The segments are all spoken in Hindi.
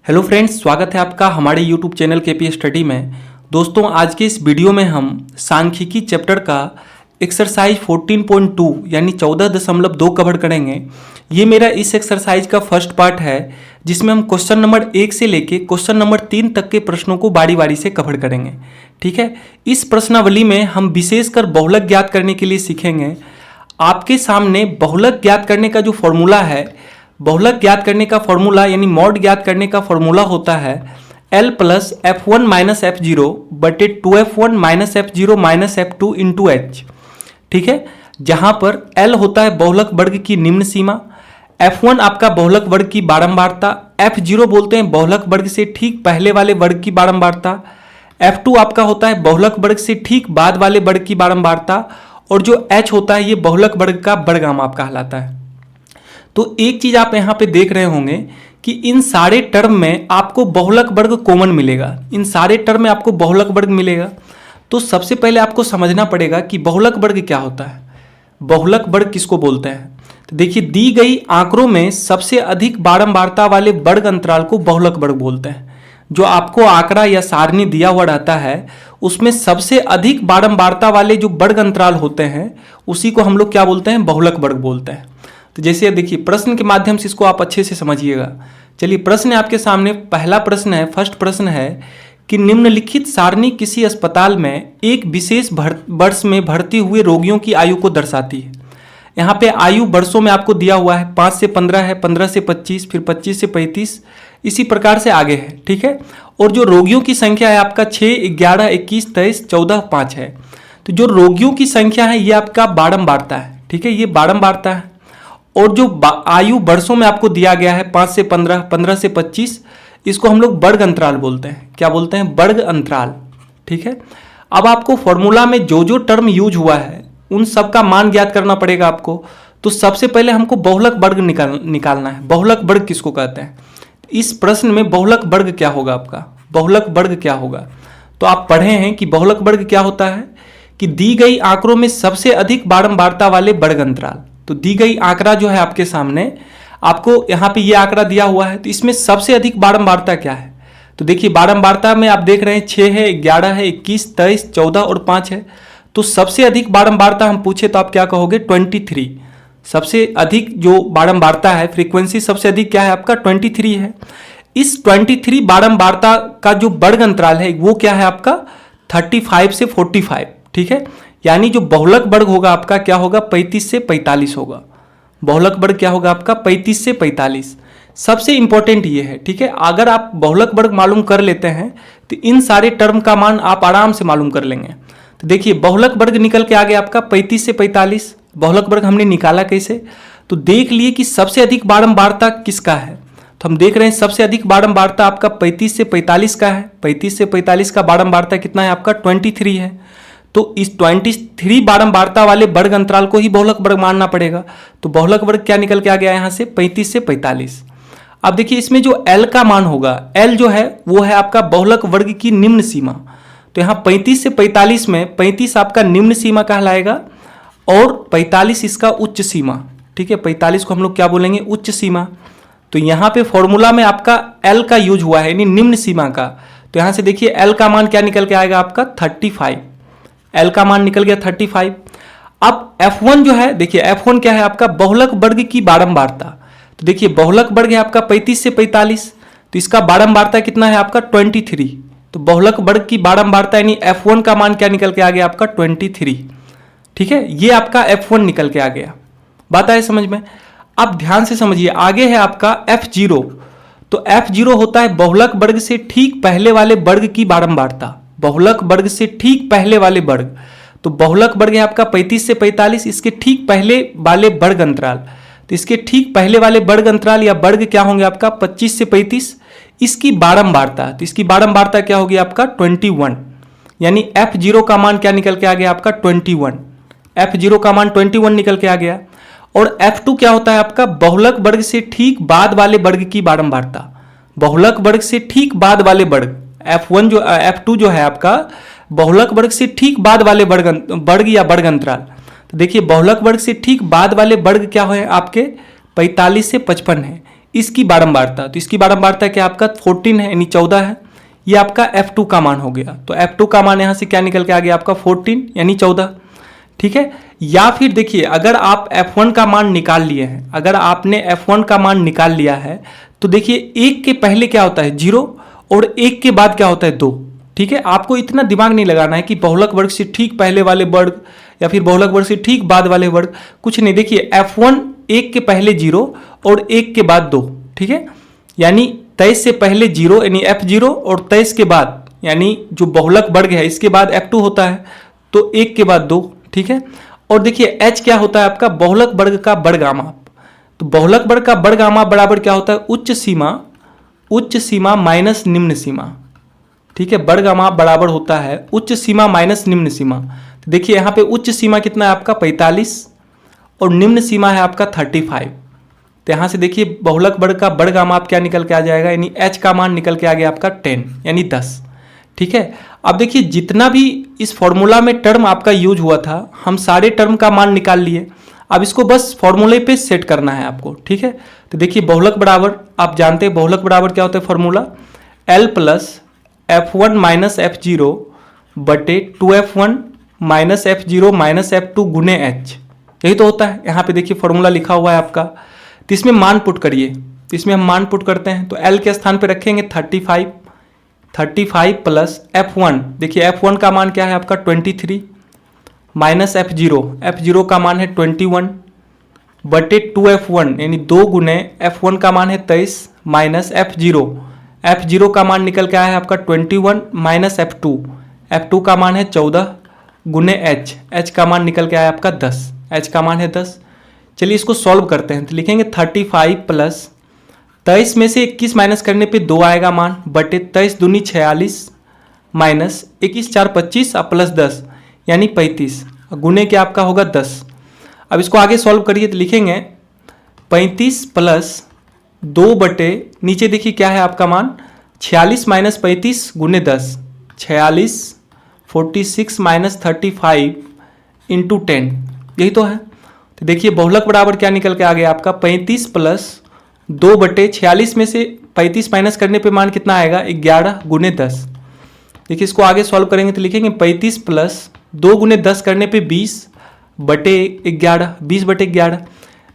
हेलो फ्रेंड्स, स्वागत है आपका हमारे यूट्यूब चैनल केपी स्टडी में। दोस्तों, आज के इस वीडियो में हम सांख्यिकी चैप्टर का एक्सरसाइज 14.2 यानी 14.2 कवर करेंगे। ये मेरा इस एक्सरसाइज का फर्स्ट पार्ट है, जिसमें हम क्वेश्चन नंबर 1 से लेके क्वेश्चन नंबर 3 तक के प्रश्नों को बारी बारी से कवर करेंगे। ठीक है, इस प्रश्नावली में हम विशेषकर बहुलक ज्ञात करने के लिए सीखेंगे। आपके सामने बहुलक ज्ञात करने का जो फॉर्मूला है, बहुलक ज्ञात करने का फॉर्मूला यानी मॉड ज्ञात करने का फॉर्मूला होता है L plus F1 minus F0 बटे 2F1 minus F0 minus F2 into H। ठीक है, जहां पर L होता है बहुलक वर्ग की निम्न सीमा, F1 आपका बहुलक वर्ग की बारंबारता, F0 बोलते हैं बहुलक वर्ग से ठीक पहले वाले वर्ग की बारंबारता, F2 आपका होता है बहुलक वर्ग से ठीक बाद वाले वर्ग की बारंबारता, और जो H होता है ये बहुलक वर्ग का वर्गामाप कहलाता है। तो एक चीज आप यहां पे देख रहे होंगे कि इन सारे टर्म में आपको बहुलक वर्ग कॉमन मिलेगा, इन सारे टर्म में आपको बहुलक वर्ग मिलेगा। तो सबसे पहले आपको समझना पड़ेगा कि बहुलक वर्ग क्या होता है, बहुलक वर्ग किसको बोलते हैं। तो देखिए, दी गई आंकड़ों में सबसे अधिक बारंबारता वाले वर्ग अंतराल को बहुलक वर्ग बोलते हैं। जो आपको आंकड़ा या सारणी दिया हुआ रहता है, उसमें सबसे अधिक बारंबारता वाले जो वर्ग अंतराल होते हैं उसी को हम लोग क्या बोलते हैं, बहुलक वर्ग बोलते हैं। तो जैसे देखिए, प्रश्न के माध्यम से इसको आप अच्छे से समझिएगा। चलिए, प्रश्न आपके सामने पहला प्रश्न है, फर्स्ट प्रश्न है कि निम्नलिखित सारणी किसी अस्पताल में एक विशेष वर्ष में भर्ती हुए रोगियों की आयु को दर्शाती है। यहाँ पे आयु वर्षों में आपको दिया हुआ है, 5 से 15 है, 15 से 25, फिर 25 से 35, इसी प्रकार से आगे है। ठीक है, और जो रोगियों की संख्या है आपका 6, 11, 21, 23, 14, 5 है। तो जो रोगियों की संख्या है ये आपका बारंबारता है। ठीक है, ये बारंबारता है। और जो आयु वर्षों में आपको दिया गया है 5 से 15, 15 से 25, इसको हम लोग वर्ग अंतराल बोलते हैं। क्या बोलते हैं, वर्ग अंतराल। ठीक है, अब आपको फॉर्मूला में जो जो टर्म यूज हुआ है उन सब का मान ज्ञात करना पड़ेगा आपको। तो सबसे पहले हमको बहुलक वर्ग निकालना है। बहुलक वर्ग किसको कहते हैं, इस प्रश्न में बहुलक वर्ग क्या होगा आपका, बहुलक वर्ग क्या होगा। तो आप पढ़े हैं कि बहुलक वर्ग क्या होता है कि दी गई आंकड़ों में सबसे अधिक बारंबारता वाले वर्ग अंतराल। तो दी गई आंकड़ा जो है आपके सामने, आपको यहाँ पे ये आंकड़ा दिया हुआ है, तो इसमें सबसे अधिक बारंबारता क्या है। तो देखिए, बारंबारता में आप देख रहे हैं 6 है, 11 है, 21, 23, 14 और 5 है। तो सबसे अधिक बारंबारता हम पूछे तो आप क्या कहोगे, 23। सबसे अधिक जो बारंबारता है, फ्रीक्वेंसी सबसे अधिक क्या है आपका, 23 है। इस 23 बारंबारता का जो वर्ग अंतराल है वो क्या है आपका, 35 से 45। ठीक है, यानी जो बहुलक वर्ग होगा आपका क्या होगा, 35 से 45 होगा। बहुलक वर्ग क्या होगा आपका, 35 से 45। सबसे इंपॉर्टेंट ये है। ठीक है, अगर आप बहुलक वर्ग मालूम कर लेते हैं तो इन सारे टर्म का मान आप आराम से मालूम कर लेंगे। तो देखिए, बहुलक वर्ग निकल के आ गया आपका 35 से 45। बहुलक वर्ग हमने निकाला कैसे, तो देख लिए कि सबसे अधिक बारंबारता किसका है। तो हम देख रहे हैं सबसे अधिक बारंबारता आपका 35 से 45 का है। 35 से 45 का बारंबारता कितना है आपका, 23 है। तो इस 23 बारंबारता वाले वर्ग अंतराल को ही बहुलक वर्ग मानना पड़ेगा। तो बहुलक वर्ग क्या निकल के आ गया यहाँ से, 35 से 45। अब देखिए, इसमें जो L का मान होगा, L जो है वो है आपका बहुलक वर्ग की निम्न सीमा। तो यहाँ 35 से 45 में 35 आपका निम्न सीमा कहलाएगा और 45 इसका उच्च सीमा। ठीक है, 45 को हम लोग क्या बोलेंगे, उच्च सीमा। तो यहाँ पे फॉर्मूला में आपका L का यूज हुआ है यानी निम्न सीमा का। तो यहाँ से देखिए L का मान क्या निकल के आएगा आपका, 35। L का मान निकल गया 35। अब F1 जो है, देखिए F1 क्या है आपका, बहुलक वर्ग की बारंबारता। तो देखिए, बहुलक वर्ग है आपका 35 से 45, तो इसका बारंबारता कितना है आपका, 23। तो बहुलक वर्ग की बारंबारता यानी F1 का मान क्या निकल के आ गया आपका, 23। ठीक है, ये आपका F1 निकल के आ गया। बात आए समझ में। अब ध्यान से समझिए, आगे है आपका F0। तो F0 होता है बहुलक वर्ग से ठीक पहले वाले वर्ग की बारंबारता। बहुलक वर्ग से ठीक पहले वाले वर्ग, तो बहुलक वर्ग है आपका 35 से 45, इसके ठीक पहले वाले वर्ग अंतराल। तो इसके ठीक पहले वाले वर्ग अंतराल या वर्ग क्या होंगे आपका, 25 से 35। इसकी बारंबारता, तो इसकी बारंबारता क्या होगी आपका, 21। यानी F0 का मान क्या निकल के आ गया आपका, 21। F0 का मान 21 निकल के आ गया। और F2 क्या होता है आपका, बहुलक वर्ग से ठीक बाद वाले वर्ग की बारंबारता। बहुलक वर्ग से ठीक बाद वाले वर्ग, F2 जो है आपका बहुलक वर्ग से ठीक बाद वाले वर्ग या वर्ग अंतराल। तो देखिए, बहुलक वर्ग से ठीक बाद वाले वर्ग क्या है आपके, 45 से 55 है। इसकी बारंबारता, तो इसकी बारंबारता क्या आपका 14 है यानी 14 है। ये आपका F2 का मान हो गया, तो F2 का मान यहाँ से क्या निकल के आ गया आपका 14 यानी 14। ठीक है, या फिर देखिए अगर आप F1 का मान निकाल लिए हैं, अगर आपने F1 का मान निकाल लिया है तो देखिए 1 के पहले क्या होता है 0 और 1 के बाद क्या होता है 2। ठीक है, आपको इतना दिमाग नहीं लगाना है कि बहुलक वर्ग से ठीक पहले वाले वर्ग या फिर बहुलक वर्ग से ठीक बाद वाले वर्ग, कुछ नहीं। देखिए F1 1 के पहले 0 और 1 के बाद 2। ठीक है, यानी 23 से पहले 0 यानी F0 और 23 के बाद यानी जो बहुलक वर्ग है इसके बाद F2 होता है, तो 1 के बाद 2। ठीक है, और देखिए H क्या होता है आपका बहुलक वर्ग का बड़गामा, तो बहुलक वर्ग का बड़गामा बराबर क्या होता है उच्च सीमा माइनस निम्न सीमा। ठीक है, बड़गामा बराबर होता है उच्च सीमा माइनस निम्न सीमा। तो देखिए यहाँ पे उच्च सीमा कितना है आपका 45 और निम्न सीमा है आपका 35। तो यहाँ से देखिए बहुलक वर्ग का बड़गामा आप क्या निकल के आ जाएगा यानी H का मान निकल के आ गया आपका 10 यानी 10। ठीक है, अब देखिए जितना भी इस फॉर्मूला में टर्म आपका यूज हुआ था हम सारे टर्म का मान निकाल लिए। अब इसको बस फॉर्मूले पे सेट करना है आपको। ठीक है, तो देखिए बहुलक बराबर आप जानते हैं बहुलक बराबर क्या होता है formula L plus F1 minus F0 बटे 2F1 minus F0 minus F2 गुने H, यही तो होता है। यहाँ पे देखिए फॉर्मूला लिखा हुआ है आपका, तो इसमें मान पुट करिए, तो इसमें हम मान पुट करते हैं। तो L के स्थान पे रखेंगे 35 प्लस F1, देखिए F1 का मान क्या है आपका 23 माइनस F0 का मान है 21 बटे 2F1 यानी 2 गुने F1 का मान है 23 माइनस F0 का मान निकल के आया है आपका 21 माइनस F2 का मान है 14 गुने H का मान निकल के आया आपका 10, H का मान है 10। चलिए इसको सॉल्व करते हैं, तो लिखेंगे 35 प्लस 23 में से 21 माइनस करने पे 2 आएगा मान बटे 23 दूनी 46 माइनस 21 4 25 और प्लस 10 यानी 35 गुने के आपका होगा 10। अब इसको आगे सॉल्व करिए, तो लिखेंगे 35 प्लस 2 बटे नीचे देखिए क्या है आपका मान 46 माइनस 35 गुने 10, 46 46 माइनस 35 इंटू 10, यही तो है। तो देखिए बहुलक बराबर क्या निकल के आ गया आपका 35 प्लस 2 बटे 46 में से 35 माइनस करने पे मान कितना आएगा 11 गुने 10। देखिए इसको आगे सॉल्व करेंगे तो लिखेंगे 35 प्लस 2 गुने 10 करने पे 20 बटे 11, 20 बटे 11।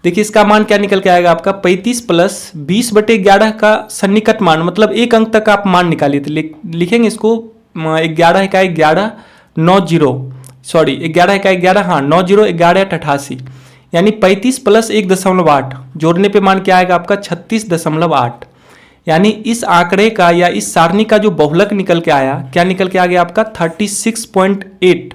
देखिए इसका मान क्या निकल के आएगा आपका 35 प्लस 20 बटे 11 का सन्निकट मान, मतलब एक अंक तक आप मान निकालिए। तो लिखेंगे इसको 11 का 11 90 सॉरी 11 का 11 हाँ 90 11 88 यानी 35 प्लस 1.8 जोड़ने पे मान क्या आएगा आपका 36.8। यानी इस आंकड़े का या इस सारणी का जो बहुलक निकल के आया क्या निकल के आ गया आपका 36.8।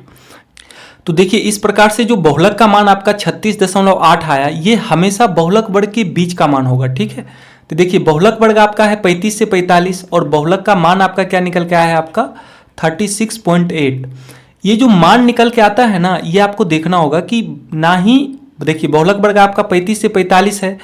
तो देखिए इस प्रकार से जो बहुलक का मान आपका 36.8 आया ये हमेशा बहुलक वर्ग के बीच का मान होगा। ठीक है, तो देखिए बहुलक वर्ग आपका है 35 से 45 और बहुलक का मान आपका क्या निकल के आया है आपका 36.8। ये जो मान निकल के आता है ना ये आपको देखना होगा कि ना ही देखिए बहुलक वर्ग आपका 35 से 45 है,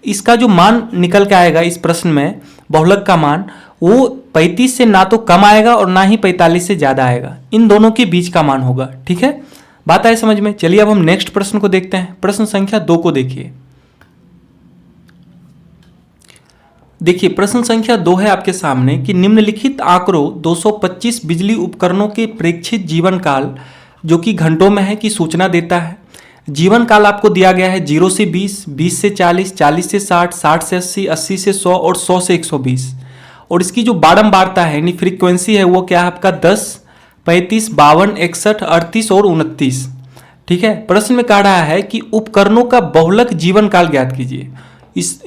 इसका जो मान निकल के आएगा इस प्रश्न में बहुलक का मान वो 35 से ना तो कम आएगा और ना ही 45 से ज़्यादा आएगा, इन दोनों के बीच का मान होगा। ठीक है, बात आए समझ में। चलिए अब हम नेक्स्ट प्रश्न को देखते हैं। प्रश्न संख्या 2 को देखिए। देखिए प्रश्न संख्या 2 है आपके सामने कि निम्नलिखित आंकड़ों 225 बिजली उपकरणों के प्रेक्षित जीवन काल जो कि घंटों में है की सूचना देता है। जीवन काल आपको दिया गया है 0 से 20, 20 से 40, 40 से 60, 60 से 80, 80 से 100 और 100 से 120। और इसकी जो बारंबारता है यानी फ्रीक्वेंसी है वो क्या है आपका 10, 35, 52, 61, 38 और 29। ठीक है, प्रश्न में कह रहा है कि उपकरणों का बहुलक जीवन काल ज्ञात कीजिए।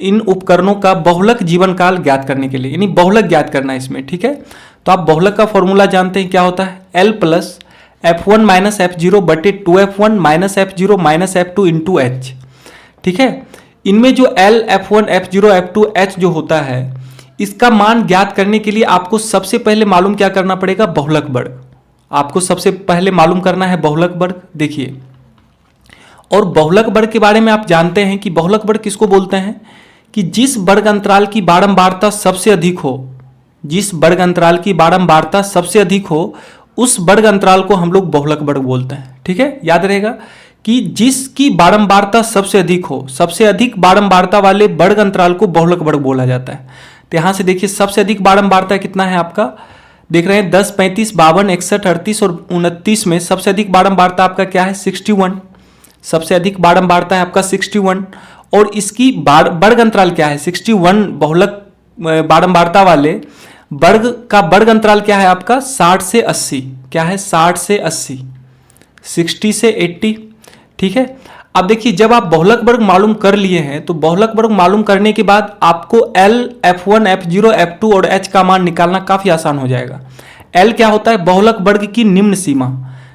इन उपकरणों का बहुलक जीवन काल ज्ञात करने के लिए यानी बहुलक ज्ञात करना है इसमें। ठीक है, तो आप बहुलक का फॉर्मूला जानते हैं क्या होता है L plus F1 minus F0 बटे 2F1 minus F0 minus F2 into H। ठीक है, इनमें जो L, F1, F0, F2, H जो होता है इसका मान ज्ञात करने के लिए आपको सबसे पहले मालूम क्या करना पड़ेगा बहुलक वर्ग। आपको सबसे पहले मालूम करना है बहुलक वर्ग। देखिए और बहुलक वर्ग के बारे में आप जानते हैं कि बहुलक वर्ग किसको बोलते हैं कि जिस वर्ग अंतराल की बारंबारता सबसे अधिक हो, जिस वर्ग अंतराल की बारंबारता सबसे अधिक हो उस वर्ग अंतराल को हम लोग बहुलक वर्ग बोलते हैं। ठीक है, याद रहेगा कि जिसकी बारंबारता सबसे अधिक हो, सबसे अधिक बारंबारता वाले वर्ग अंतराल को बहुलक वर्ग बोला जाता है। तो यहां से देखिए सबसे अधिक बारंबारता कितना है आपका, देख रहे हैं 10, 35, 52, 61, 38 और 29 में सबसे अधिक बारंबारता आपका क्या है 61। सबसे अधिक बारंबारता है आपका 61 और इसकी वर्ग अंतराल क्या है 61 बहुलक बारंबारता वाले वर्ग का वर्ग अंतराल क्या है आपका 60 से 80। क्या है 60 से 80, 60 से 80। ठीक है, अब देखिए जब आप बहुलक वर्ग मालूम कर लिए हैं तो बहुलक वर्ग मालूम करने के बाद आपको L, F1, F0, F2 और H का मान निकालना काफी आसान हो जाएगा। L क्या होता है बहुलक वर्ग की निम्न सीमा।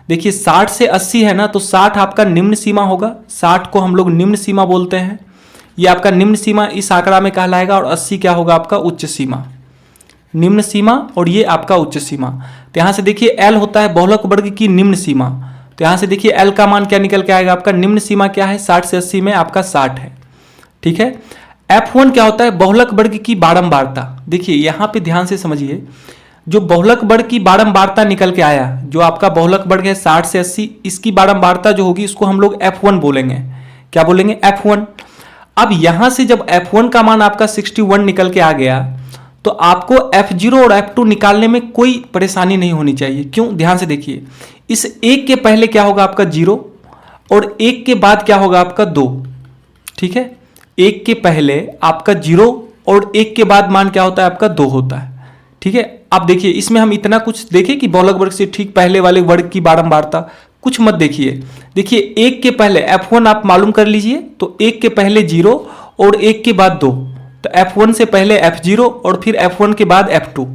देखिए 60 से 80 है ना, तो 60 आपका निम्न सीमा होगा, 60 को हम लोग निम्न सीमा बोलते हैं, ये आपका निम्न सीमा इस आंकड़ा में कहलाएगा। और 80 क्या होगा आपका उच्च सीमा, निम्न सीमा और ये आपका उच्च सीमा। तो यहां से देखिए L होता है बहुलक वर्ग की निम्न सीमा, तो यहां से देखिए L का मान क्या निकल के आएगा आपका, निम्न सीमा क्या है 60 से 80 में आपका 60 है। ठीक है, F1 क्या होता है बहुलक वर्ग की बारंबारता। देखिए यहां पे ध्यान से समझिए, जो बहुलक वर्ग की बारंबारता निकल के आया, जो आपका बहुलक वर्ग है 60 से 80, इसकी बारंबारता जो होगी उसको हम लोग F1 बोलेंगे। क्या बोलेंगे F1। अब यहां से जब F1 का मान आपका 61 निकल के आ गया तो आपको F0 और F2 निकालने में कोई परेशानी नहीं होनी चाहिए। क्यों, ध्यान से देखिए, इस एक के पहले क्या होगा आपका 0 और एक के बाद क्या होगा आपका 2। ठीक है, एक के पहले आपका 0 और एक के बाद मान क्या होता है आपका 2 होता है। ठीक है, अब देखिए इसमें हम इतना कुछ देखें कि बहुलक वर्ग से ठीक पहले वाले वर्ग की बारंबारता कुछ मत देखिए। देखिए एक के पहले F1 आप मालूम कर लीजिए, तो एक के पहले 0 और एक के बाद 2, तो F1 से पहले F0 और फिर F1 के बाद F2। तो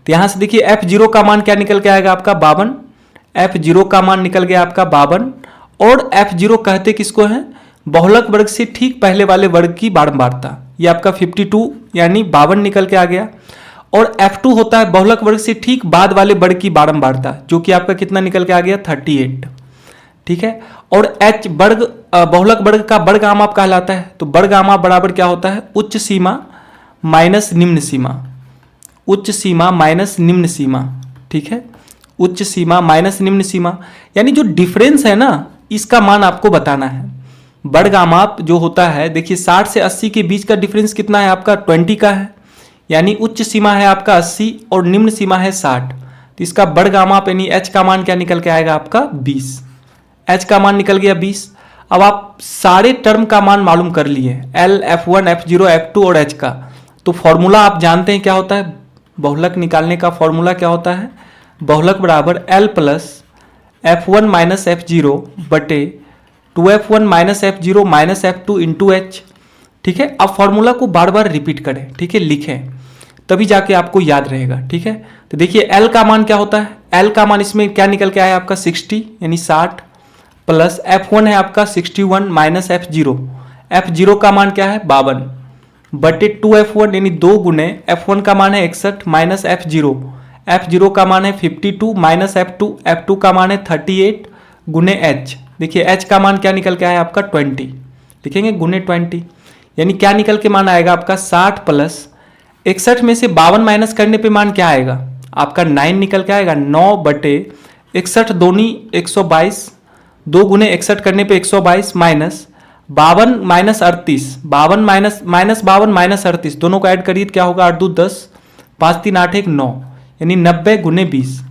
यहां से देखिए F0 का मान क्या निकल के आएगा आपका 52, F0 का मान निकल गया आपका 52। और F0 कहते किसको है, बहुलक वर्ग से ठीक पहले वाले वर्ग की बारंबारता, ये आपका 52 यानी 52 निकल के आ गया। और F2 होता है बहुलक वर्ग से ठीक बाद वाले वर्ग की बारंबारता, जो कि आपका कितना निकल के आ गया 38। ठीक है, और H वर्ग बहुलक वर्ग का वर्ग आप कहलाता है, तो वर्ग बराबर क्या होता है उच्च सीमा माइनस निम्न सीमा, उच्च सीमा माइनस निम्न सीमा। ठीक है, उच्च सीमा माइनस निम्न सीमा, यानी जो डिफरेंस है ना इसका मान आपको बताना है। वर्ग आमाप जो होता है, देखिए 60 से 80 के बीच का डिफरेंस कितना है आपका 20 का है, यानी उच्च सीमा है आपका 80 और निम्न सीमा है 60। तो इसका वर्ग आमाप यानी H का मान क्या निकल के आएगा आपका 20। H का मान निकल गया 20। अब आप सारे टर्म का मान मालूम कर लिए, L, F1, F0, F2 और H का, तो फॉर्मूला आप जानते हैं क्या होता है, बहुलक निकालने का फॉर्मूला क्या होता है, बहुलक बराबर L plus F1 minus F0 बटे 2F1 minus F0 minus F2 into H। ठीक है, अब फॉर्मूला को बार बार रिपीट करें, ठीक है, लिखें, तभी जाके आपको याद रहेगा। ठीक है, तो देखिए L का मान क्या होता है, L का मान इसमें क्या निकल के आया आपका 60 यानी 60 प्लस F1 है आपका 61 माइनस F0, F0 का मान क्या है 52 बटे 2F1 यानी 2 गुने F1 का मान है 61 माइनस F0, F0 का मान है 52 माइनस F2, F2 का मान है 38 गुने H। देखिए H का मान क्या निकल के आया आपका 20, लिखेंगे गुने 20, यानी क्या निकल के मान आएगा आपका 60 प्लस 61 में से 52 माइनस करने पे मान क्या आएगा आपका 9 निकल के आएगा। 9 बटे 61 दूनी 122, 2 गुने 61 करने पे 122 माइनस 52 माइनस 38, 52 माइनस 52 माइनस 38 दोनों को ऐड करिए क्या होगा 8 2 10, 5 3 8 1 9 यानी 90 गुने 20।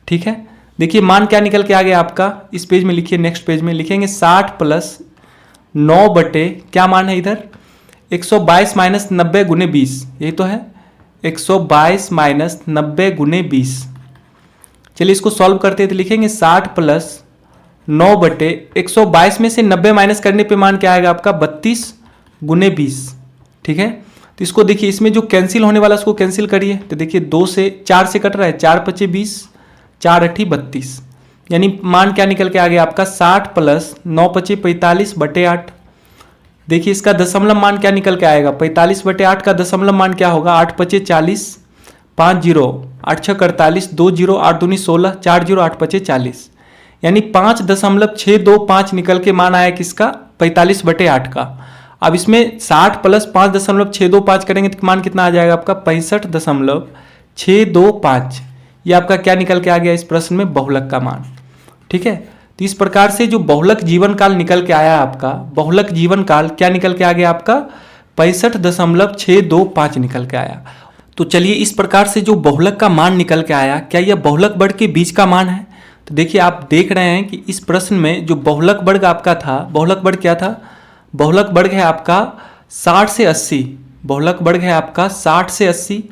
ठीक है, देखिए मान क्या निकल के आ गया आपका, इस पेज में लिखिए, नेक्स्ट पेज में लिखेंगे 60 प्लस 9 बटे क्या मान है इधर 122 माइनस 90 गुने 20, यही तो है 122 माइनस 90 गुने 20। चलिए इसको सॉल्व करते हैं, तो लिखेंगे 60 प्लस 9 बटे 122 में से 90 माइनस करने पे मान क्या आएगा आपका 32 गुने 20। ठीक है, तो इसको देखिए, इसमें जो कैंसिल होने वाला उसको कैंसिल करिए, तो देखिए 2 से 4 से कट रहा है, 4 पचे 20, 4 अठी 32, यानी मान क्या निकल के आ गया आपका 60 प्लस 9 पचे 45 बटे 8। देखिए इसका दशमलव मान क्या निकल के आएगा 45 बटे 8 का दशमलव मान क्या होगा 8 पचे 40, 5 0, 8 6 48, 2 0, 8 दूनी 16, 4 0, 8 पचे 40, यानी 5.625 निकल के मान आया किसका 45 बटे 8 का। अब इसमें 60 प्लस 5.625 करेंगे तो मान कितना आ जाएगा आपका 65.625। ये आपका क्या निकल के आ गया इस प्रश्न में बहुलक का मान। ठीक है, तो इस प्रकार से जो बहुलक जीवन काल निकल के आया आपका, बहुलक जीवन काल क्या निकल के आ गया आपका 65.625 निकल के आया। तो चलिए इस प्रकार से जो बहुलक का मान निकल के आया, क्या यह बहुलक वर्ग के बीच का मान है? तो देखिए आप देख रहे हैं कि इस प्रश्न में जो बहुलक वर्ग आपका था, बहुलक वर्ग क्या था? बहुलक वर्ग है आपका 60 से 80, बहुलक वर्ग है आपका 60 से 80।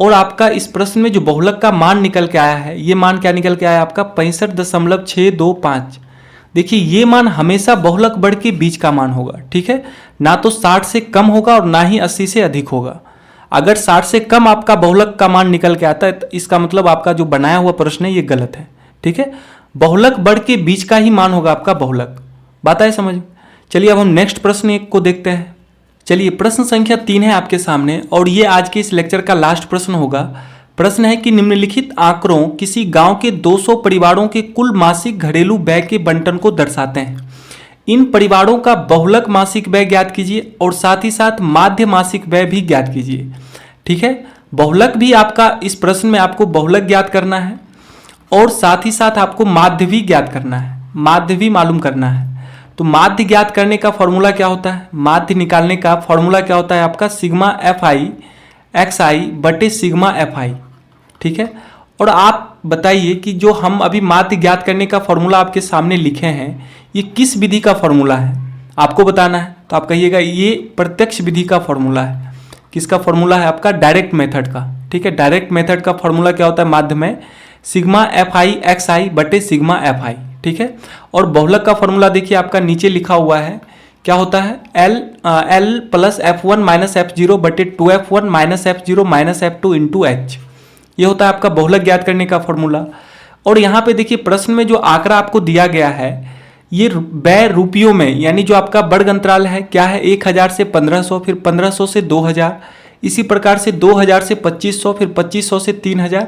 और आपका इस प्रश्न में जो बहुलक का मान निकल के आया है, ये मान क्या निकल के आया आपका 65.625। देखिए ये मान हमेशा बहुलक वर्ग के बीच का मान होगा, ठीक है, ना तो 60 से कम होगा और ना ही 80 से अधिक होगा। अगर 60 से कम आपका बहुलक का मान निकल के आता है तो इसका मतलब आपका जो बनाया हुआ प्रश्न है ये गलत है, ठीक है। बहुलक वर्ग के बीच का ही मान होगा आपका बहुलक। बात आए समझ में? चलिए अब हम नेक्स्ट प्रश्न एक को देखते हैं। चलिए प्रश्न संख्या 3 है आपके सामने और ये आज के इस लेक्चर का लास्ट प्रश्न होगा। प्रश्न है कि निम्नलिखित आंकड़ों किसी गांव के 200 परिवारों के कुल मासिक घरेलू व्यय के बंटन को दर्शाते हैं। इन परिवारों का बहुलक मासिक व्यय ज्ञात कीजिए और साथ ही साथ माध्य मासिक व्यय भी ज्ञात कीजिए, ठीक है। बहुलक भी आपका इस प्रश्न में आपको बहुलक ज्ञात करना है और साथ ही साथ आपको माध्य भी ज्ञात करना है, माध्य भी मालूम करना है। तो माध्य ज्ञात करने का फॉर्मूला क्या होता है? माध्य निकालने का फॉर्मूला क्या होता है आपका सिग्मा एफ आई एक्स आई बटे सिग्मा एफ आई, ठीक है। और आप बताइए कि जो हम अभी माध्य ज्ञात करने का फॉर्मूला आपके सामने लिखे हैं ये किस विधि का फॉर्मूला है आपको बताना है। तो आप कहिएगा ये प्रत्यक्ष विधि का फॉर्मूला है। किसका फॉर्मूला है आपका? डायरेक्ट मेथड का, ठीक है। डायरेक्ट मेथड का फॉर्मूला क्या होता है माध्य में? सिग्मा एफ आई एक्स आई बटे सिग्मा एफ आई, ठीक है। और बहुलक का फॉर्मूला देखिए आपका नीचे लिखा हुआ है, क्या होता है? L plus F1 minus F0 बटे 2F1 minus F0 minus F2 into H. ये होता है आपका बहुलक ज्ञात करने का फॉर्मूला। और यहाँ पे देखिए प्रश्न में जो आंकड़ा आपको दिया गया है ये व्यय रुपयों में, यानी जो आपका वर्ग अंतराल है क्या है 1000 से 1500, फिर 1500 से 2000, इसी प्रकार से 2000 से 2500, फिर 2500 से 3000,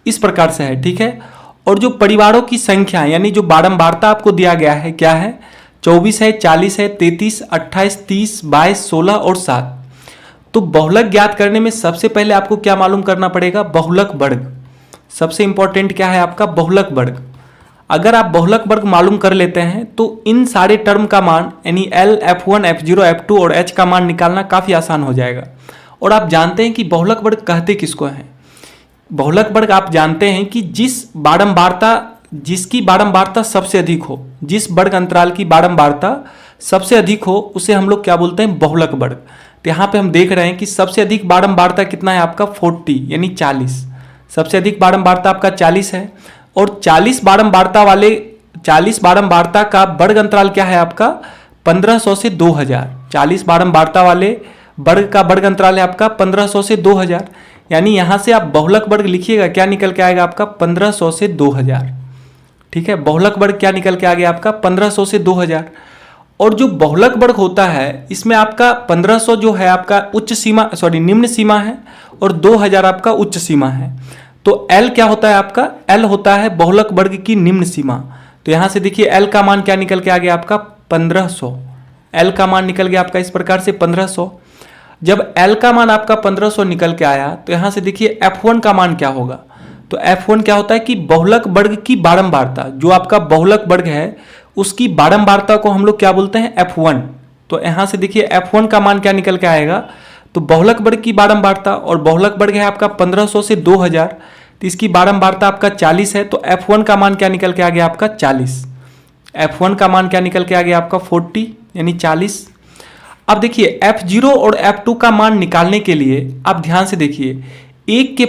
इस प्रकार से है, ठीक है। और जो परिवारों की संख्या यानी जो बारंबारता आपको दिया गया है क्या है? 24 है, 40 है, 33, 28, 30, 22, 16 और 7। तो बहुलक ज्ञात करने में सबसे पहले आपको क्या मालूम करना पड़ेगा? बहुलक वर्ग। सबसे इंपॉर्टेंट क्या है आपका? बहुलक वर्ग। अगर आप बहुलक वर्ग मालूम कर लेते हैं तो इन सारे टर्म का मान यानी L, F1, F0, F2 और H का मान निकालना काफ़ी आसान हो जाएगा। और आप जानते हैं कि बहुलक वर्ग कहते किसको हैं? बहुलक वर्ग आप जानते हैं कि जिसकी बारंबारता सबसे अधिक हो, जिस वर्ग अंतराल की बारंबारता सबसे अधिक हो उसे हम लोग क्या बोलते हैं? बहुलक वर्ग। तो यहाँ पे हम देख रहे हैं कि सबसे अधिक बारंबारता कितना है आपका? 40 यानी 40। सबसे अधिक बारंबारता आपका 40 है और 40 बारंबारता का वर्ग अंतराल क्या है आपका? 1500 से 2000। 40 बारंबारता वाले वर्ग का वर्ग अंतराल है आपका 1500 से 2000। यानी यहाँ से आप बहुलक वर्ग लिखिएगा, क्या निकल के आएगा आपका? 1500 से 2000, ठीक है। बहुलक वर्ग क्या निकल के आ गया आपका? 1500 से 2000। और जो बहुलक वर्ग होता है इसमें आपका 1500 जो है आपका उच्च सीमा, निम्न सीमा है और 2000 आपका उच्च सीमा है। तो L क्या होता है आपका? L होता है बहुलक वर्ग की निम्न सीमा। तो यहाँ से देखिए L का मान क्या निकल के आ गया आपका? 1500। L का मान निकल गया आपका इस प्रकार से 1500। जब L का मान आपका 1500 निकल के आया तो यहाँ से देखिए F1 का मान क्या होगा? तो F1 क्या होता है कि बहुलक वर्ग की बारंबारता, जो आपका बहुलक वर्ग है उसकी बारंबारता को हम लोग क्या बोलते हैं? F1। तो यहाँ से देखिए F1 का मान क्या निकल के आएगा? तो बहुलक वर्ग की बारंबारता, और बहुलक वर्ग है आपका 1500 से 2000, तो इसकी बारंबारता आपका 40 है। तो F1 का मान क्या निकल के आ गया आपका? 40। F1 का मान क्या निकल के आ गया आपका? 40 यानी 40। अब देखिए F0 और F2 का मान निकालने के लिए आप ध्यान से देखिए, एक के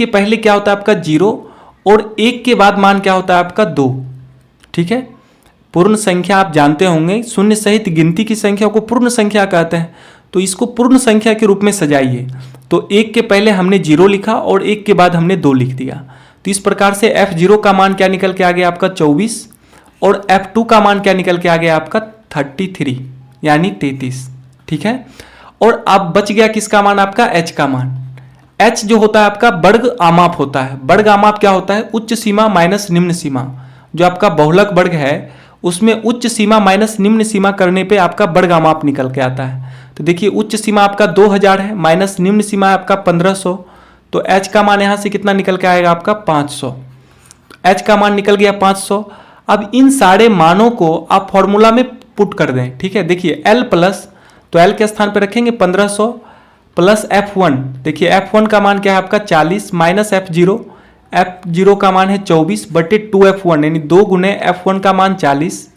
पहले क्या होता है आपका? 0 और एक के बाद मान क्या होता है आपका? 2, ठीक है। पूर्ण संख्या आप जानते होंगे, शून्य सहित गिनती की संख्या को पूर्ण संख्या कहते हैं। तो इसको पूर्ण संख्या के रूप में सजाइए। तो एक के पहले हमने 0 लिखा और एक के बाद हमने 2 लिख दिया। तो इस प्रकार से F0 का मान क्या निकल के आ गया आपका? 24 और F2 का मान क्या निकल के आ गया आपका? 33 यानी 33, ठीक है। और अब बच गया किसका मान आपका? H का मान। H जो होता है आपका वर्ग आमाप होता है। वर्ग आमाप क्या होता है? उच्च सीमा माइनस निम्न सीमा। जो आपका बहुलक वर्ग है उसमें उच्च सीमा माइनस निम्न सीमा करने पे आपका वर्ग आमाप निकल के आता है। तो देखिए उच्च सीमा आपका 2000 है माइनस निम्न सीमा है आपका 1500। तो H का मान यहाँ से कितना निकल के आएगा आपका? 500। H का मान निकल गया 500। अब इन सारे मानों को आप फॉर्मूला में पुट कर दें। ठीक है, देखिए L प्लस, तो L के स्थान पर रखेंगे 1500 प्लस F1। देखिए F1 का मान क्या है आपका 40 माइनस F0, F0 का मान है 24 बटे 2F1 यानी 2 गुने F1 का मान 40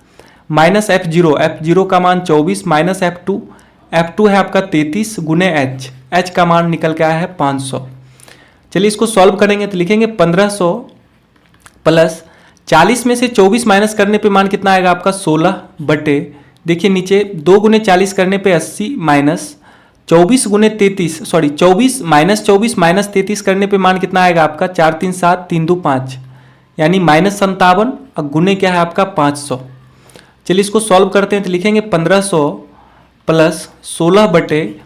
माइनस F0, F0 का मान 24 माइनस F2, F2 है आपका 33 गुने H का मान निकल के आया है 500। चलिए इसको सॉल्व करेंगे तो लिखेंगे 1500 प्लस 40 में से 24 माइनस करने पे मान कितना आएगा आपका 16 बटे, देखिए नीचे 2 गुने 40 करने पे 80 माइनस 24 गुने 33, सॉरी 24 माइनस 33 करने पे मान कितना आएगा आपका 4 3 7 3 2 5 यानी माइनस 57 और गुने क्या है आपका 500। चलिए इसको सॉल्व करते हैं तो लिखेंगे 1500 प्लस 16 बटे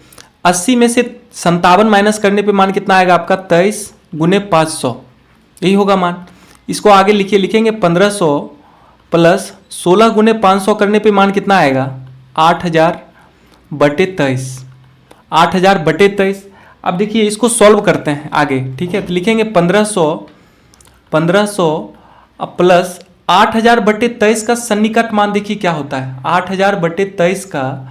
80 में से 57 माइनस करने पे मान कितना आएगा आपका 23 गुने 500, यही होगा मान। इसको आगे लिखिए, लिखेंगे 1500 प्लस 16 गुने 500 करने पे मान कितना आएगा 8000 बटे 23, 8000 बटे 23। अब देखिए इसको सॉल्व करते हैं आगे। ठीक है, तो लिखेंगे 1500 प्लस 8000 बटे 23 का सन्निकट मान देखिए क्या होता है। 8000 बटे 23 का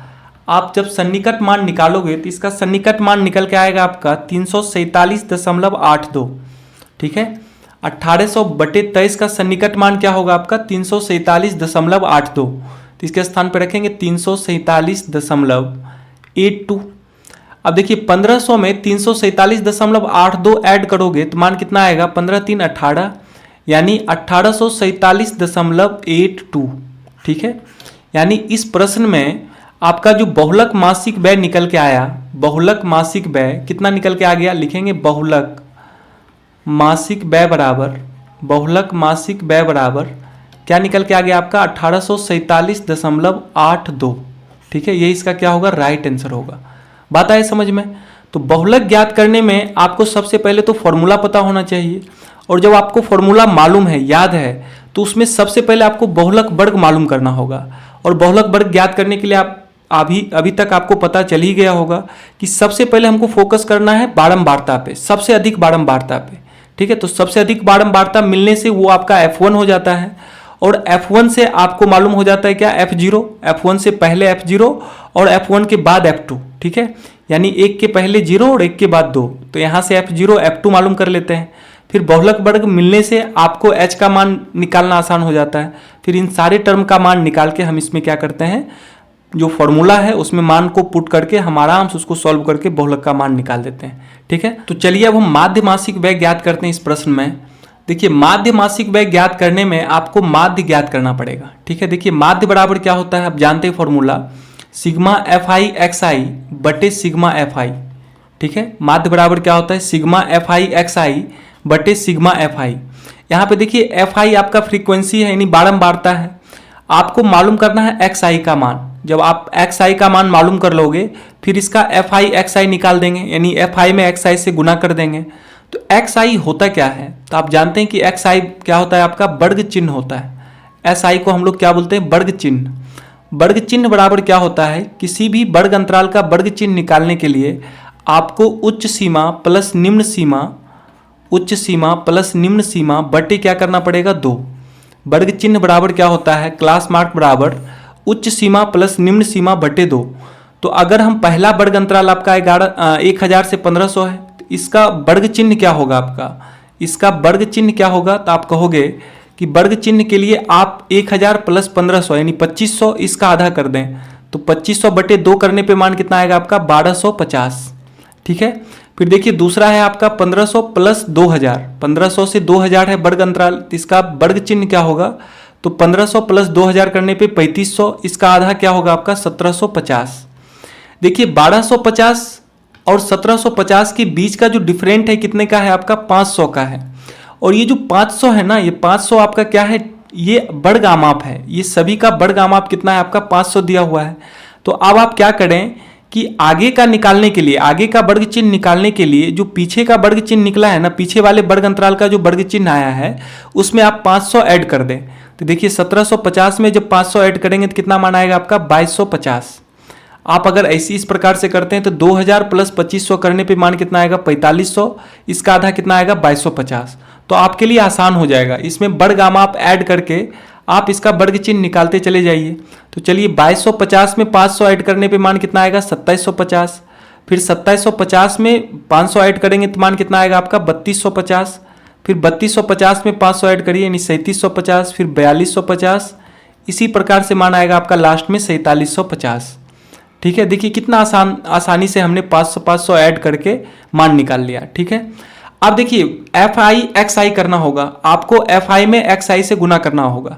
आप जब सन्निकट मान निकालोगे तो इसका सन्निकट मान निकल के आएगा आपका 347.82। ठीक है, 1800 बटे 23 का सन्निकट मान क्या होगा आपका 347.82, तो इसके स्थान पर रखेंगे 347.82। अब देखिए 1500 में 347.82 ऐड करोगे तो मान कितना आएगा 15 3 18 यानी 1847.82। ठीक है, यानी इस प्रश्न में आपका जो बहुलक मासिक व्यय निकल के आया, बहुलक मासिक व्यय कितना निकल के आ गया, लिखेंगे बहुलक मासिक व्यय बराबर क्या निकल के आ गया आपका 1847.82। ठीक है, ये इसका क्या होगा राइट आंसर होगा। बात आए समझ में। तो बहुलक ज्ञात करने में आपको सबसे पहले तो फॉर्मूला पता होना चाहिए, और जब आपको फॉर्मूला मालूम है, याद है, तो उसमें सबसे पहले आपको बहुलक वर्ग मालूम करना होगा। और बहुलक वर्ग ज्ञात करने के लिए आप अभी तक आपको पता चल ही गया होगा कि सबसे पहले हमको फोकस करना है बारंबारता पे, सबसे अधिक बारंबारता पे। ठीक है, तो सबसे अधिक बारंबारता मिलने से वो आपका F1 हो जाता है, और F1 से आपको मालूम हो जाता है क्या F0, F1 से पहले F0 और F1 के बाद F2। ठीक है, यानी एक के पहले 0 और एक के बाद 2, तो यहाँ से F0 F2 मालूम कर लेते हैं। फिर बहुलक वर्ग मिलने से आपको H का मान निकालना आसान हो जाता है। फिर इन सारे टर्म का मान निकाल के हम इसमें क्या करते हैं, जो फॉर्मूला है उसमें मान को पुट करके हम आराम से उसको सॉल्व करके बहुलक का मान निकाल देते हैं। ठीक है, तो चलिए अब हम माध्य मासिक व्यय ज्ञात करते हैं इस प्रश्न में। देखिए माध्य मासिक व्यय ज्ञात करने में आपको माध्य ज्ञात करना पड़ेगा। ठीक है, देखिए माध्य बराबर क्या होता है, आप जानते हैं फॉर्मूला, सिग्मा FI XI बटे सिग्मा FI। ठीक है, माध्य बराबर क्या होता है, सिग्मा FI XI बटे सिग्मा FI। यहाँ पे देखिए FI आपका फ्रीक्वेंसी है यानी बारंबारता है, आपको मालूम करना है XI का मान। जब आप XI का मान मालूम कर लोगे फिर इसका FI XI निकाल देंगे, यानी FI में XI से गुना कर देंगे। तो XI होता क्या है, तो आप जानते हैं कि XI क्या होता है, आपका वर्ग चिन्ह होता है। SI को हम लोग क्या बोलते हैं, वर्ग चिन्ह। वर्ग चिन्ह बराबर क्या होता है, किसी भी वर्ग अंतराल का वर्ग चिन्ह निकालने के लिए आपको उच्च सीमा प्लस निम्न सीमा बटे क्या करना पड़ेगा 2। वर्ग चिन्ह बराबर क्या होता है, क्लास मार्क बराबर उच्च सीमा प्लस निम्न सीमा बटे 2। तो अगर हम पहला वर्ग अंतराल आपका 1000 से 1500 है, तो इसका वर्ग चिन्ह क्या होगा, इसका वर्ग चिन्ह क्या होगा, तो आप कहोगे कि वर्ग चिन्ह के लिए आप 1000 प्लस 1500 यानी 2500 इसका आधा कर दें, तो 2500 बटे 2 करने पे मान कितना आएगा आपका 1250। ठीक है, फिर देखिए दूसरा है आपका 1500 प्लस 2000, 1500 से 2000 है वर्ग अंतराल, तो इसका वर्ग चिन्ह क्या होगा, तो 1500 प्लस 2000 करने पे 3500, इसका आधा क्या होगा आपका 1750। देखिए 1250 और 1750 के बीच का जो डिफरेंट है कितने का है आपका 500 का है। और ये जो 500 है ना, ये 500 आपका क्या है, ये वर्ग आमाप है, ये सभी का वर्ग आमाप कितना है आपका 500 दिया हुआ है। तो अब आप क्या करें कि आगे का निकालने के लिए, आगे का वर्ग चिन्ह निकालने के लिए जो पीछे का वर्ग चिन्ह निकला है ना, पीछे वाले वर्ग अंतराल का जो वर्ग चिन्ह आया है उसमें आप 500 ऐड कर दें। तो देखिए 1750 में जब 500 ऐड करेंगे तो कितना मान आएगा आपका 2250। आप अगर ऐसी इस प्रकार से करते हैं तो 2000 प्लस 2500 करने पे मान कितना आएगा 4500, इसका आधा कितना आएगा 2250। तो आपके लिए आसान हो जाएगा, इसमें वर्ग आमाप ऐड करके आप इसका वर्ग चिन्ह निकालते चले जाइए। तो चलिए 2250 में 500 ऐड करने पे मान कितना आएगा 2750। फिर 2750 में 500 ऐड करेंगे तो मान कितना आएगा आपका 3250। फिर 3250 में 500 ऐड करिए यानी 3750। फिर 4250। इसी प्रकार से मान आएगा आपका लास्ट में 4750। ठीक है, देखिए कितना आसानी से हमने 500 ऐड करके मान निकाल लिया। ठीक है, अब देखिए FI करना होगा, आपको FI में XI से गुना करना होगा।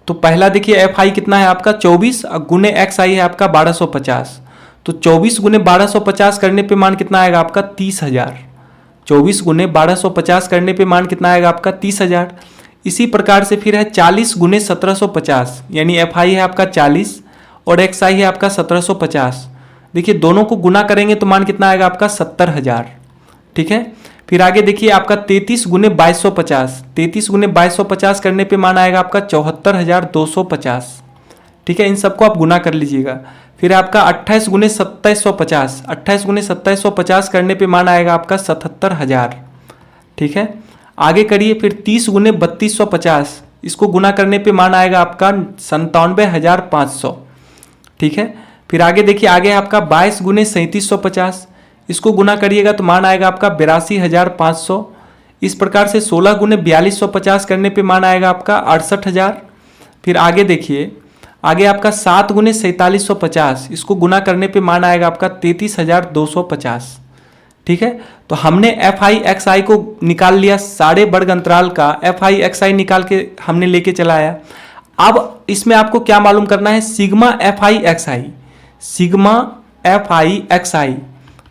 तो पहला देखिए FI कितना है आपका 24 गुने XI है आपका 1250। तो 24 गुने 1250 करने पे मान कितना आएगा आपका 30,000। 24 गुने 1250 करने पे मान कितना आएगा आपका 30,000। इसी प्रकार से फिर है 40 गुने 1750 यानी FI है आपका 40 और XI है आपका 1750। देखिए दोनों को गुना करेंगे तो मान कितना आएगा आपका 70,000। ठीक है, फिर आगे देखिए आपका 33 गुने 2250। 33 गुने 2250 करने पे मान आएगा आपका 74,250। ठीक है, इन सबको आप गुना कर लीजिएगा। फिर आपका 28 गुने 2750। 28 गुने 2750 करने पे मान आएगा आपका 77,000। ठीक है, आगे करिए फिर 30 गुने 3250। इसको गुना करने पे मान आएगा आपका 97,500। ठीक है, फिर आगे देखिए आगे आपका 22 गुने 3750। इसको गुना करिएगा तो मान आएगा आपका 82,500। इस प्रकार से 16 गुने 4250 करने पे मान आएगा आपका 68,000। फिर आगे देखिए आगे आपका 7 गुने 4750। इसको गुना करने पे मान आएगा आपका 33,250। ठीक है, तो हमने FI XI को निकाल लिया, सारे वर्ग अंतराल का FI XI निकाल के हमने लेके चला आया। अब इसमें आपको क्या मालूम करना है sigma FI XI। Sigma FI XI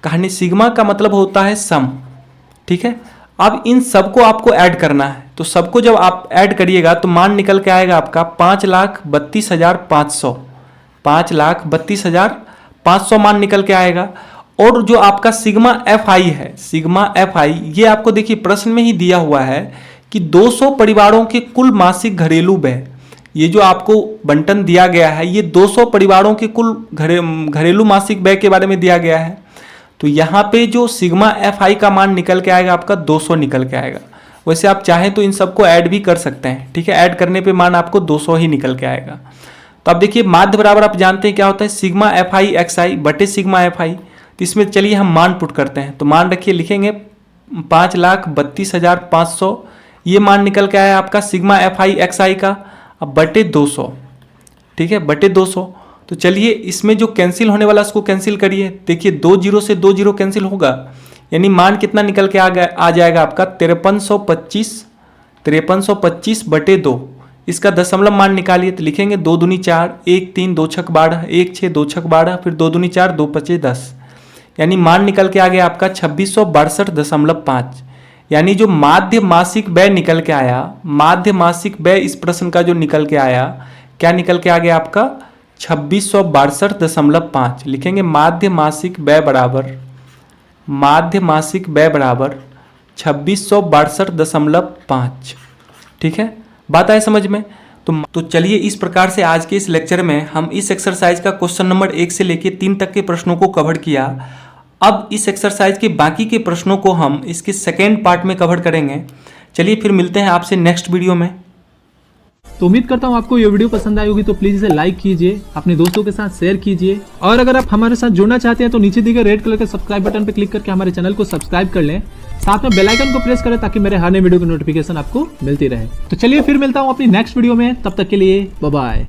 कहानी सिग्मा का मतलब होता है सम। ठीक है, अब इन सबको आपको ऐड करना है। तो सबको जब आप ऐड करिएगा तो मान निकल के आएगा आपका 5,32,500। 5,32,500 मान निकल के आएगा। और जो आपका सिग्मा FI है, सिग्मा FI ये आपको देखिए प्रश्न में ही दिया हुआ है कि 200 परिवारों के कुल मासिक घरेलू व्यय। ये जो आपको बंटन दिया गया है ये 200 परिवारों के कुल घरेलू मासिक व्यय के बारे में दिया गया है। तो यहाँ पे जो सिग्मा FI का मान निकल के आएगा आपका 200 निकल के आएगा। वैसे आप चाहें तो इन सबको ऐड भी कर सकते हैं। ठीक है, ऐड करने पे मान आपको 200 ही निकल के आएगा। तो अब देखिए माध्य बराबर आप जानते हैं क्या होता है सिग्मा FI XI बटे सिग्मा FI। तो इसमें चलिए हम मान पुट करते हैं। तो मान रखिए लिखेंगे 5,32,500 ये मान निकल के आया आपका सिग्मा FI XI का। अब बटे 200। ठीक है, बटे 200। तो चलिए इसमें जो कैंसिल होने वाला उसको कैंसिल करिए। देखिए 2 जीरो से 2 जीरो कैंसिल होगा यानी मान कितना निकल के आ जाएगा आपका 5325। 5325 बटे 2। इसका दशमलव मान निकालिए तो लिखेंगे 2 दूनी 4, 1 3 2 छक 12, 1 6 2 छक 12, फिर 2 दूनी 4 2 पचे 10 यानी मान निकल के आ गया आपका 2662.5। यानी जो माध्य मासिक व्यय निकल के आया, माध्य मासिक व्यय इस प्रश्न का जो निकल के आया क्या निकल के आ गया आपका 2662.5। लिखेंगे माध्य मासिक व्यय बराबर 2662.5। ठीक है, बात आए समझ में। तो चलिए इस प्रकार से आज के इस लेक्चर में हम इस एक्सरसाइज का क्वेश्चन नंबर 1 से लेके 3 तक के प्रश्नों को कवर किया। अब इस एक्सरसाइज के बाकी के प्रश्नों को हम इसके सेकेंड पार्ट में कवर करेंगे। चलिए फिर मिलते हैं आपसे नेक्स्ट वीडियो में। तो उम्मीद करता हूँ आपको ये वीडियो पसंद आई होगी, तो प्लीज इसे लाइक कीजिए, अपने दोस्तों के साथ शेयर कीजिए, और अगर आप हमारे साथ जुड़ना चाहते हैं तो नीचे दिए गए रेड कलर के सब्सक्राइब बटन पर क्लिक करके हमारे चैनल को सब्सक्राइब कर लें, साथ में बेल आइकन को प्रेस करें ताकि मेरे हर नए वीडियो की नोटिफिकेशन आपको मिलती रहे। तो चलिए फिर मिलता हूँ अपनी नेक्स्ट वीडियो में, तब तक के लिए बाय बाय।